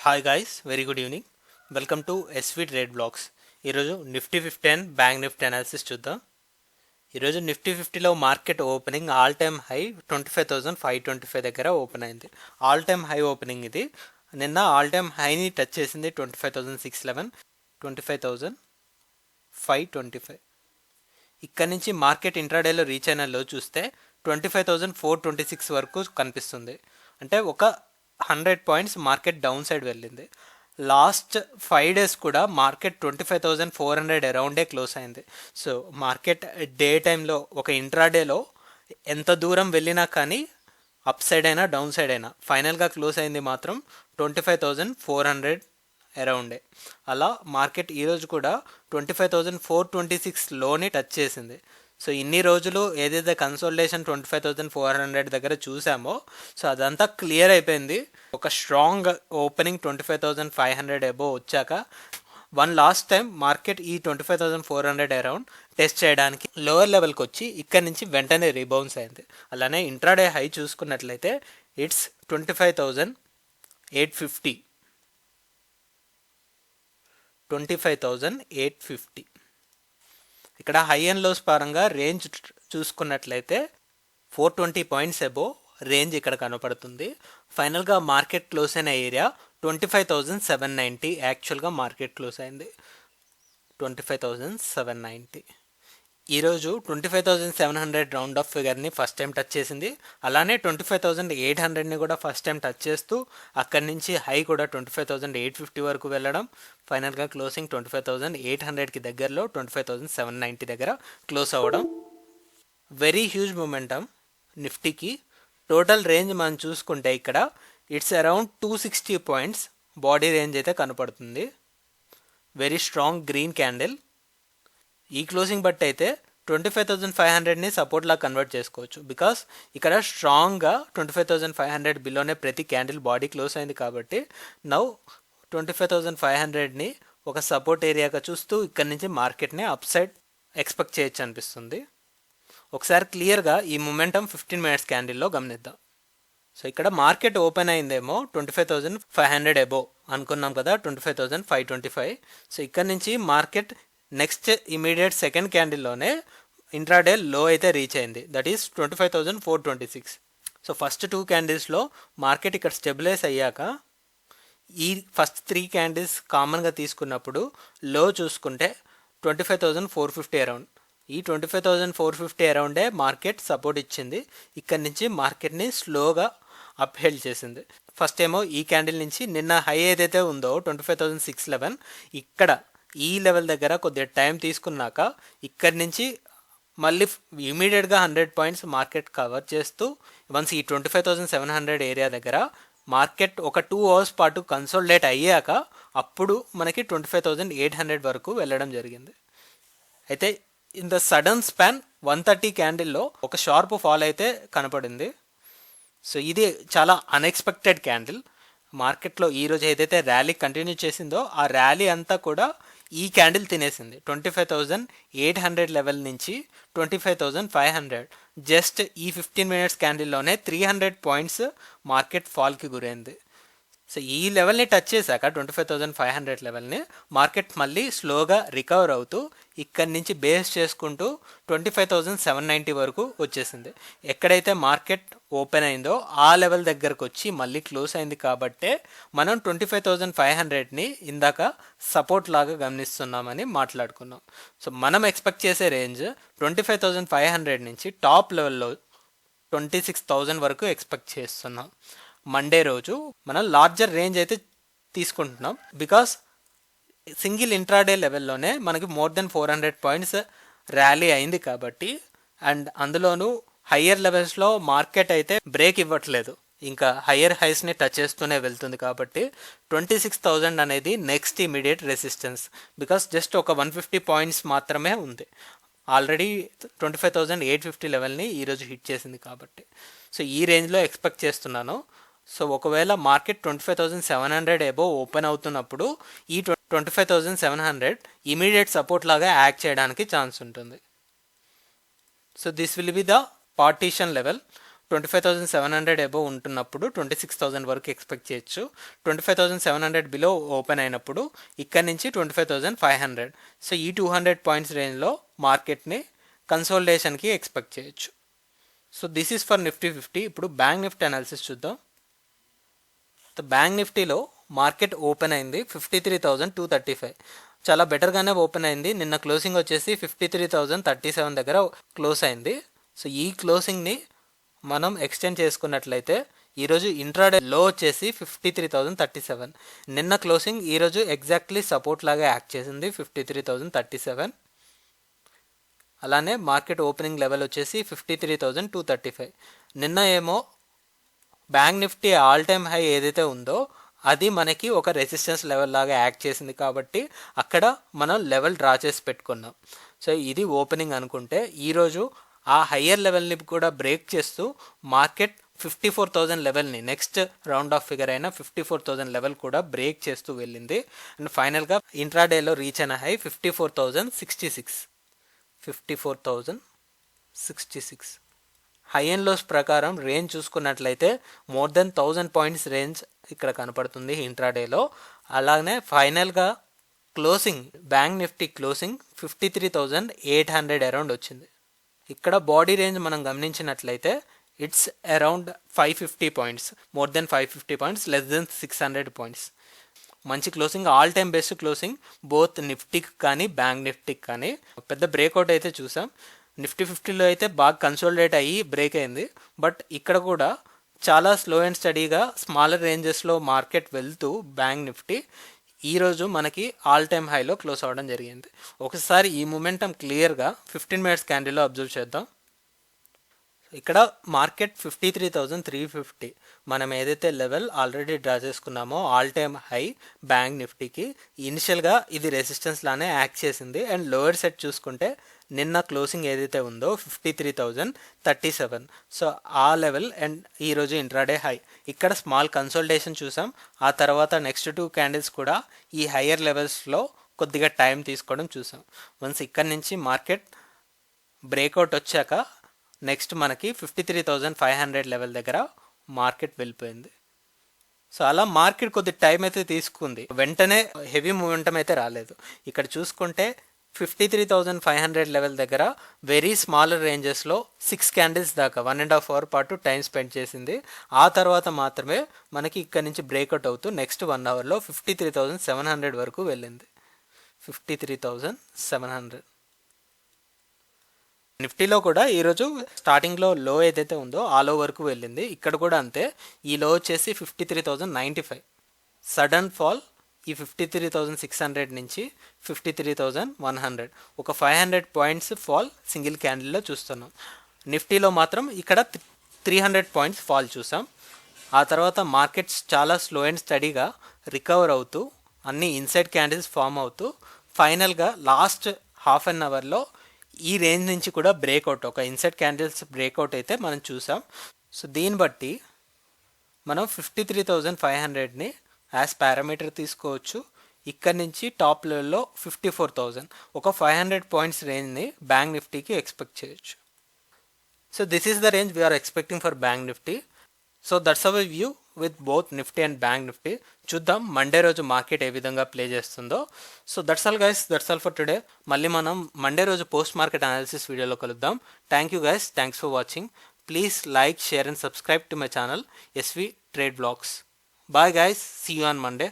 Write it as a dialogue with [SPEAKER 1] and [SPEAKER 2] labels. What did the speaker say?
[SPEAKER 1] Hi guys, very good evening. Welcome to SV trade blogs. ఈరోజు Nifty 50 and bank Nifty analysis చూద్దాం. ఈరోజు Nifty 50లో market opening all time high 25,525 దగ్గర open అయింది. All time high opening ఇది. నిన్న all time హైని touch చేసింది 25,611, 25,525. ఇక్కడ నుంచి మార్కెట్ ఇంట్రాడేలో రీచ్ అయిన లో చూస్తే 25,426 వరకు కనిపిస్తుంది. అంటే ఒక 100 పాయింట్స్ మార్కెట్ డౌన్ సైడ్ వెళ్ళింది. లాస్ట్ 5 days కూడా మార్కెట్ 25,400 అరౌండే క్లోజ్ అయింది. సో మార్కెట్ డే టైంలో ఒక ఇంట్రాడేలో ఎంత దూరం వెళ్ళినా కానీ అప్ సైడ్ అయినా డౌన్ సైడ్ అయినా ఫైనల్గా క్లోజ్ అయింది మాత్రం 25,400 అరౌండే. అలా మార్కెట్ ఈరోజు కూడా 25,426 లోని టచ్ చేసింది. సో ఇన్ని రోజులు ఏదైతే కన్సోలిడేషన్ 25,400 దగ్గర చూసామో సో అదంతా క్లియర్ అయిపోయింది. ఒక స్ట్రాంగ్ ఓపెనింగ్ 25,500 అబోవ్ వచ్చాక వన్ లాస్ట్ టైం మార్కెట్ ఈ 25,400 అరౌండ్ టెస్ట్ చేయడానికి లోవర్ లెవెల్కి వచ్చి ఇక్కడ నుంచి వెంటనే రీబౌన్స్ అయింది. అలానే ఇంట్రాడే హై చూసుకున్నట్లయితే ఇట్స్ 25,850. 25,850. ఇక్కడ హై అండ్ లోస్ పరంగా రేంజ్ చూసుకున్నట్లయితే 420 పాయింట్స్ అబోవ్ రేంజ్ ఇక్కడ కనపడుతుంది. ఫైనల్గా మార్కెట్ క్లోజ్ అయిన ఏరియా 25,790. యాక్చువల్గా మార్కెట్ క్లోజ్ అయింది 25,790. ఈరోజు 25,700 రౌండ్ ఆఫ్ ఫిగర్ని ఫస్ట్ టైం టచ్ చేసింది. అలానే 25,800ని కూడా ఫస్ట్ టైం టచ్ చేస్తూ అక్కడి నుంచి హై కూడా 25,850 వరకు వెళ్ళడం, ఫైనల్గా క్లోజింగ్ 25,800కి దగ్గరలో 25,790 దగ్గర క్లోజ్ అవ్వడం. వెరీ హ్యూజ్ మొమెంటమ్ నిఫ్టీకి. టోటల్ రేంజ్ మనం చూసుకుంటే ఇక్కడ it's around 260 points body range అయితే కనపడుతుంది. Very strong green candle. ఈ క్లోజింగ్ బట్టి అయితే 25,500ని సపోర్ట్లా కన్వర్ట్ చేసుకోవచ్చు. బికాస్ ఇక్కడ స్ట్రాంగ్గా 25,500 బిలోనే ప్రతి క్యాండిల్ బాడీ క్లోజ్ అయింది కాబట్టి నౌ 25,500ని ఒక సపోర్ట్ ఏరియాగా చూస్తూ ఇక్కడ నుంచి మార్కెట్ని అప్ సైడ్ ఎక్స్పెక్ట్ చేయొచ్చు అనిపిస్తుంది. ఒకసారి క్లియర్గా ఈ మొమెంటం 15 minutes క్యాండిల్లో గమనిద్దాం. సో ఇక్కడ మార్కెట్ ఓపెన్ అయిందేమో 25,500 అబోవ్ అనుకున్నాం కదా, 25,525. సో ఇక్కడ నుంచి మార్కెట్ నెక్స్ట్ ఇమీడియట్ సెకండ్ క్యాండిల్లోనే ఇంట్రాడే లో అయితే రీచ్ అయింది. That is 25,426. సో ఫస్ట్ 2 క్యాండిల్స్లో మార్కెట్ ఇక్కడ స్టెబిలైజ్ అయ్యాక ఈ ఫస్ట్ 3 క్యాండిల్స్ కామన్గా తీసుకున్నప్పుడు లో చూసుకుంటే 25,450 అరౌండ్. ఈ 25,450 అరౌండే మార్కెట్ సపోర్ట్ ఇచ్చింది. ఇక్కడ నుంచి మార్కెట్ని స్లోగా అప్ హెల్డ్ చేసింది. ఫస్ట్ ఏమో ఈ క్యాండిల్ నుంచి నిన్న హై ఏదైతే ఉందో 25,611 ఇక్కడ ఈ లెవెల్ దగ్గర కొద్దిగా టైం తీసుకున్నాక ఇక్కడి నుంచి మళ్ళీ ఇమీడియట్గా 100 పాయింట్స్ మార్కెట్ కవర్ చేస్తూ వన్స్ ఈ 25,700 ఏరియా దగ్గర మార్కెట్ ఒక 2 hours పాటు కన్సోలిడేట్ అయ్యాక అప్పుడు మనకి 25,800 వరకు వెళ్ళడం జరిగింది. అయితే ఇన్ ద సడన్ స్పాన్ 130 క్యాండిల్లో ఒక షార్ప్ ఫాల్ అయితే కనపడింది. సో ఇది చాలా అన్ఎక్స్పెక్టెడ్ క్యాండిల్. మార్కెట్లో ఈరోజు ఏదైతే ర్యాలీ కంటిన్యూ చేసిందో ఆ ర్యాలీ అంతా కూడా ఈ క్యాండిల్ తినేసింది. 25,800 లెవెల్ నుంచి 25,500 జస్ట్ ఈ 15 minutes క్యాండిల్లోనే 300 పాయింట్స్ మార్కెట్ ఫాల్కి గురైంది. సో ఈ లెవెల్ని టచ్ చేశాక 25,500 లెవెల్ని మార్కెట్ మళ్ళీ స్లోగా రికవర్ అవుతూ ఇక్కడి నుంచి బేస్ చేసుకుంటూ 25,790 వరకు వచ్చేసింది. ఎక్కడైతే మార్కెట్ ఓపెన్ అయిందో ఆ లెవెల్ దగ్గరకు వచ్చి మళ్ళీ క్లోజ్ అయింది కాబట్టే మనం 25,500ని ఇందాక సపోర్ట్ లాగా గమనిస్తున్నామని మాట్లాడుకున్నాం. సో మనం ఎక్స్పెక్ట్ చేసే రేంజ్ 25,500 నుంచి టాప్ లెవెల్లో 26,000 వరకు ఎక్స్పెక్ట్ చేస్తున్నాం. మండే రోజు మనం లార్జర్ రేంజ్ అయితే తీసుకుంటున్నాం. బికాస్ సింగిల్ ఇంట్రాడే లెవెల్లోనే మనకి మోర్ దెన్ 400 పాయింట్స్ ర్యాలీ అయింది కాబట్టి, అండ్ అందులోనూ హయ్యర్ లెవెల్స్లో మార్కెట్ అయితే బ్రేక్ ఇవ్వట్లేదు, ఇంకా హయ్యర్ హైస్ని టచ్ చేస్తూనే వెళ్తుంది కాబట్టి 26,000 అనేది next immediate resistance. Because just ఒక 150 పాయింట్స్ మాత్రమే ఉంది. ఆల్రెడీ 25,850 లెవెల్ని ఈరోజు హిట్ చేసింది కాబట్టి సో ఈ రేంజ్లో ఎక్స్పెక్ట్ చేస్తున్నాను. సో ఒకవేళ మార్కెట్ 25,700 అబోవ్ ఓపెన్ అవుతున్నప్పుడు ఈ 25,700 ఇమీడియట్ సపోర్ట్ లాగా యాక్ట్ చేయడానికి ఛాన్స్ ఉంటుంది. So this will be the partition level. 25,700 above ఉంటున్నప్పుడు 26,000 వరకు ఎక్స్పెక్ట్ చేయొచ్చు. 25,700 బిలో ఓపెన్ అయినప్పుడు ఇక్కడ నుంచి 25,500. సో ఈ 200 పాయింట్స్ రేంజ్లో మార్కెట్ని కన్సోలిడేషన్కి ఎక్స్పెక్ట్ చేయొచ్చు. So this is for Nifty 50. ఇప్పుడు బ్యాంక్ నిఫ్టీ అనాలిసిస్ చూద్దాం. బ్యాంక్ నిఫ్టీలో మార్కెట్ ఓపెన్ అయింది 53,235. చాలా బెటర్గానే ఓపెన్ అయింది. నిన్న క్లోజింగ్ వచ్చేసి 53,037 దగ్గర క్లోజ్ అయింది. సో ఈ క్లోజింగ్ని మనం ఎక్స్టెండ్ చేసుకున్నట్లయితే ఈరోజు ఇంట్రాడే లో వచ్చేసి 53,037. నిన్న క్లోజింగ్ ఈరోజు ఎగ్జాక్ట్లీ సపోర్ట్ లాగా యాక్ట్ చేసింది 53,037. అలానే మార్కెట్ ఓపెనింగ్ లెవెల్ వచ్చేసి 53,235. నిన్న ఏమో bank Nifty all time high ఏదైతే ఉందో అది మనకి ఒక రెసిస్టెన్స్ లెవెల్ లాగా యాక్ట్ చేసింది కాబట్టి అక్కడ మనం లెవెల్ డ్రా చేసి పెట్టుకున్నాం. సో ఇది ఓపెనింగ్ అనుకుంటే ఈరోజు ఆ హయ్యర్ లెవెల్ని కూడా బ్రేక్ చేస్తూ మార్కెట్ 54,000 లెవెల్ని నెక్స్ట్ రౌండ్ ఆఫ్ ఫిగర్ అయిన 54,000 లెవెల్ కూడా బ్రేక్ చేస్తూ వెళ్ళింది. అండ్ ఫైనల్గా ఇంట్రాడేలో రీచ్ అయిన హై 54,066. 54,066 హై అండ్ లోస్ ప్రకారం రేంజ్ చూసుకున్నట్లయితే మోర్ దెన్ 1,000 పాయింట్స్ రేంజ్ ఇక్కడ కనపడుతుంది ఇంట్రాడేలో. అలానే ఫైనల్గా closing bank Nifty closing 53,800 around వచ్చింది. ఇక్కడ బాడీ రేంజ్ మనం గమనించినట్లయితే it's around 550 points, more than 550 points, less than 600 points. మంచి closing, all time best closing both నిఫ్టీకి కానీ బ్యాంక్ నిఫ్టీకి కానీ. పెద్ద బ్రేక్అవుట్ అయితే చూసాం. నిఫ్టీ 50లో అయితే బాగా కన్సోలిడేట్ అయ్యి బ్రేక్ అయింది. బట్ ఇక్కడ కూడా చాలా స్లో అండ్ స్టడీగా స్మాలర్ రేంజెస్లో మార్కెట్ వెళ్తూ బ్యాంక్ నిఫ్టీ ఈరోజు మనకి ఆల్ టైమ్ హైలో క్లోజ్ అవ్వడం జరిగింది. ఒకసారి ఈ మూమెంటం క్లియర్గా 15 మినిట్స్ క్యాండిల్లో అబ్జర్వ్ చేద్దాం. ఇక్కడ మార్కెట్ 53,350 మనం ఏదైతే లెవెల్ ఆల్రెడీ డ్రా చేసుకున్నామో ఆల్ టైమ్ హై బ్యాంక్ నిఫ్టీకి ఇనిషియల్గా ఇది రెసిస్టెన్స్ లానే యాక్ట్ చేసింది. అండ్ లోయర్ సెట్ చూసుకుంటే నిన్న క్లోజింగ్ ఏదైతే ఉందో 53,037. సో ఆ లెవెల్ అండ్ ఈరోజు ఇంట్రాడే హై. ఇక్కడ స్మాల్ కన్సోలిడేషన్ చూసాం. ఆ తర్వాత నెక్స్ట్ 2 క్యాండిల్స్ కూడా ఈ హయ్యర్ లెవెల్స్లో కొద్దిగా టైం తీసుకోవడం చూసాం. వన్స్ ఇక్కడ నుంచి మార్కెట్ బ్రేక్అవుట్ వచ్చాక నెక్స్ట్ మనకి 53,500 లెవెల్ దగ్గర మార్కెట్ వెళ్ళిపోయింది. సో అలా మార్కెట్ కొద్ది టైం అయితే తీసుకుంది, వెంటనే హెవీ మూమెంటం అయితే రాలేదు. ఇక్కడ చూసుకుంటే 53,500 లెవెల్ దగ్గర వెరీ స్మాలర్ రేంజెస్లో 6 క్యాండిల్స్ దాకా 1.5 అవర్ పాటు టైం స్పెండ్ చేసింది. ఆ తర్వాత మాత్రమే మనకి ఇక్కడ నుంచి బ్రేక్అవుట్ అవుతూ నెక్స్ట్ 1 అవర్లో 53,700 వరకు వెళ్ళింది. 53,700 నిఫ్టీలో కూడా ఈరోజు స్టార్టింగ్లో లో ఏదైతే ఉందో ఆ లో వరకు వెళ్ళింది. ఇక్కడ కూడా అంతే. ఈ లో వచ్చేసి 53,095. సడన్ ఫాల్ ఈ 53,600 నుంచి 53,100, ఒక 500 పాయింట్స్ ఫాల్ సింగిల్ క్యాండిల్లో చూస్తున్నాం. నిఫ్టీలో మాత్రం ఇక్కడ 300 పాయింట్స్ ఫాల్ చూసాం. ఆ తర్వాత మార్కెట్స్ చాలా స్లో అండ్ స్టడీగా రికవర్ అవుతూ అన్ని ఇన్సైడ్ క్యాండిల్స్ ఫామ్ అవుతూ ఫైనల్గా లాస్ట్ హాఫ్ అన్ అవర్లో ఈ రేంజ్ నుంచి కూడా బ్రేక్అవుట్, ఒక ఇన్సైడ్ క్యాండిల్స్ బ్రేక్అవుట్ అయితే మనం చూసాం. సో దీన్ని బట్టి మనం 53,500ని యాజ్ పారామీటర్ తీసుకోవచ్చు. ఇక్కడ నుంచి టాప్ లెవెల్లో 54,000, ఒక 500 పాయింట్స్ రేంజ్ని బ్యాంక్ నిఫ్టీకి ఎక్స్పెక్ట్ చేయొచ్చు. So this is the range we're expecting for bank Nifty. So that's our view with both Nifty and bank Nifty. చూద్దాం మండే రోజు మార్కెట్ ఏ విధంగా ప్లే చేస్తుందో. So that's all guys, that's all for today. మళ్ళీ మనం Monday రోజు post market analysis వీడియోలో కలుద్దాం. Thank you guys, thanks for watching. Please like, share and subscribe to my channel SV Trade Vlogs. Bye guys, see you on Monday.